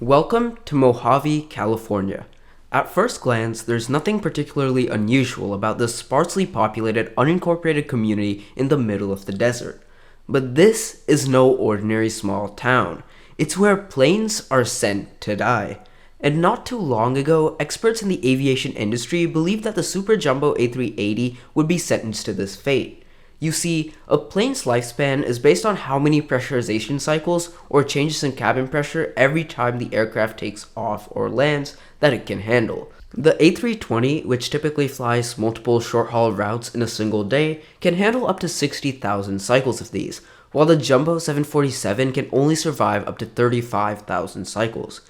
Welcome to Mojave, California. At first glance, there's nothing particularly unusual about this sparsely populated, unincorporated community in the middle of the desert. But this is no ordinary small town. It's where planes are sent to die. And not too long ago, experts in the aviation industry believed that the Superjumbo A380 would be sentenced to this fate. You see, a plane's lifespan is based on how many pressurization cycles or changes in cabin pressure every time the aircraft takes off or lands that it can handle. The A320, which typically flies multiple short-haul routes in a single day, can handle up to 60,000 cycles of these, while the Jumbo 747 can only survive up to 35,000 cycles.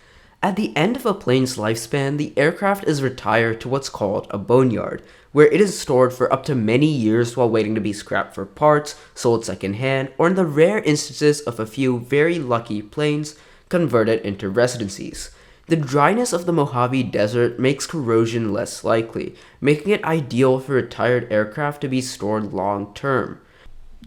At the end of a plane's lifespan, the aircraft is retired to what's called a boneyard, where it is stored for up to many years while waiting to be scrapped for parts, sold secondhand, or in the rare instances of a few very lucky planes, converted into residencies. The dryness of the Mojave Desert makes corrosion less likely, making it ideal for retired aircraft to be stored long term.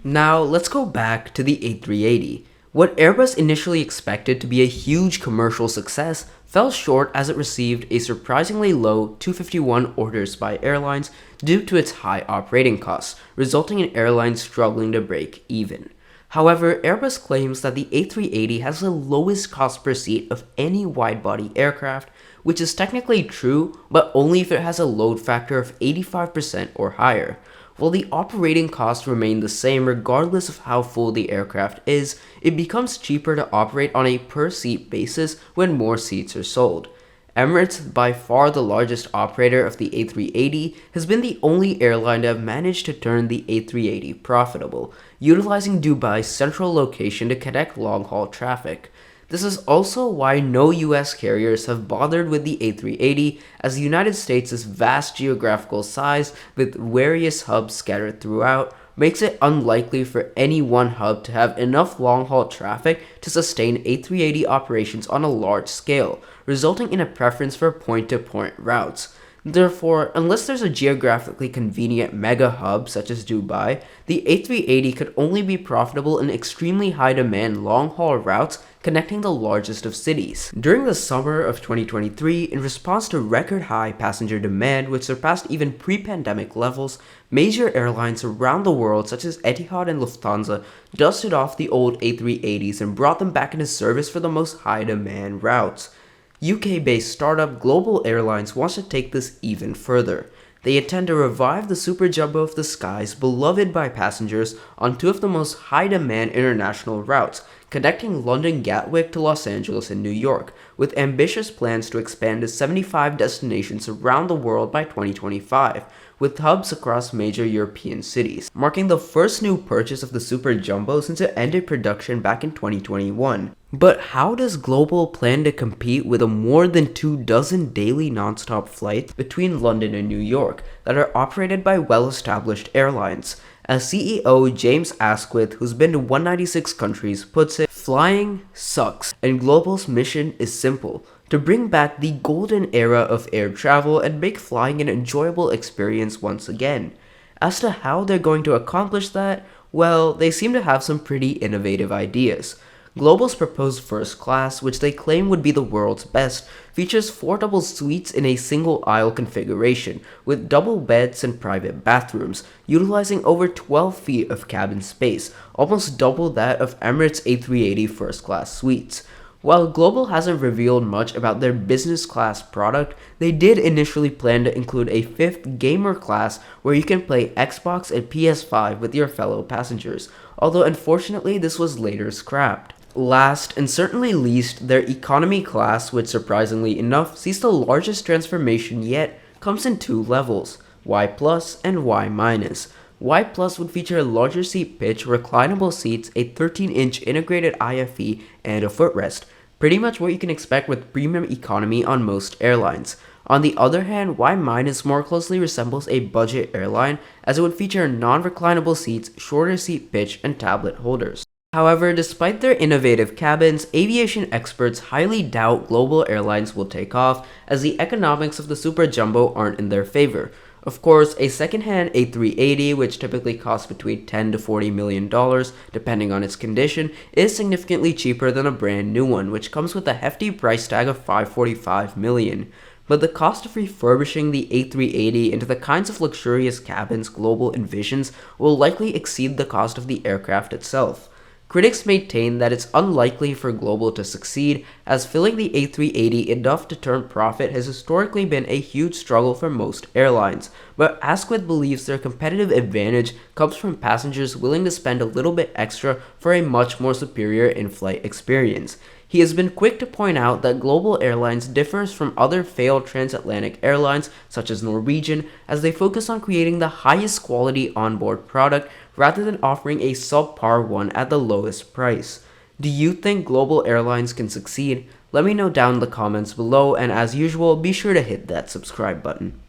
Now, let's go back to the A380. What Airbus initially expected to be a huge commercial success fell short as it received a surprisingly low 251 orders by airlines due to its high operating costs, resulting in airlines struggling to break even. However, Airbus claims that the A380 has the lowest cost per seat of any wide-body aircraft, which is technically true, but only if it has a load factor of 85% or higher. While the operating costs remain the same regardless of how full the aircraft is, it becomes cheaper to operate on a per-seat basis when more seats are sold. Emirates, by far the largest operator of the A380, has been the only airline to have managed to turn the A380 profitable, utilizing Dubai's central location to connect long-haul traffic. This is also why no US carriers have bothered with the A380, as the United States' vast geographical size with various hubs scattered throughout makes it unlikely for any one hub to have enough long-haul traffic to sustain A380 operations on a large scale, resulting in a preference for point-to-point routes. Therefore, unless there's a geographically convenient mega hub such as Dubai, the A380 could only be profitable in extremely high-demand long-haul routes connecting the largest of cities. During the summer of 2023, in response to record-high passenger demand which surpassed even pre-pandemic levels, major airlines around the world such as Etihad and Lufthansa dusted off the old A380s and brought them back into service for the most high-demand routes. UK-based startup Global Airlines wants to take this even further. They intend to revive the Superjumbo of the skies, beloved by passengers, on two of the most high-demand international routes, connecting London Gatwick to Los Angeles and New York, with ambitious plans to expand to 75 destinations around the world by 2025, with hubs across major European cities, marking the first new purchase of the Superjumbo since it ended production back in 2021. But how does Global plan to compete with a more than 24 daily non-stop flights between London and New York that are operated by well-established airlines? As CEO James Asquith, who's been to 196 countries, puts it, flying sucks, and Global's mission is simple: to bring back the golden era of air travel and make flying an enjoyable experience once again. As to how they're going to accomplish that, well, they seem to have some pretty innovative ideas. Global's proposed first class, which they claim would be the world's best, features 4 double suites in a single aisle configuration, with double beds and private bathrooms, utilizing over 12 feet of cabin space, almost double that of Emirates A380 first class suites. While Global hasn't revealed much about their business class product, they did initially plan to include a 5th gamer class where you can play Xbox and PS5 with your fellow passengers, although unfortunately this was later scrapped. Last, and certainly least, their economy class, which surprisingly enough sees the largest transformation yet, comes in 2 levels, Y Plus and Y Minus. Y Plus would feature a larger seat pitch, reclinable seats, a 13-inch integrated IFE, and a footrest. Pretty much what you can expect with premium economy on most airlines. On the other hand, Y Minus more closely resembles a budget airline, as it would feature non-reclinable seats, shorter seat pitch, and tablet holders. However, despite their innovative cabins, aviation experts highly doubt Global Airlines will take off, as the economics of the Superjumbo aren't in their favor. Of course, a second-hand A380, which typically costs between $10 to $40 million, depending on its condition, is significantly cheaper than a brand new one, which comes with a hefty price tag of $545 million. But the cost of refurbishing the A380 into the kinds of luxurious cabins Global envisions will likely exceed the cost of the aircraft itself. Critics maintain that it's unlikely for Global to succeed, as filling the A380 enough to turn profit has historically been a huge struggle for most airlines, but Asquith believes their competitive advantage comes from passengers willing to spend a little bit extra for a much more superior in-flight experience. He has been quick to point out that Global Airlines differs from other failed transatlantic airlines such as Norwegian, as they focus on creating the highest quality onboard product rather than offering a subpar one at the lowest price. Do you think Global Airlines can succeed? Let me know down in the comments below, and as usual, be sure to hit that subscribe button.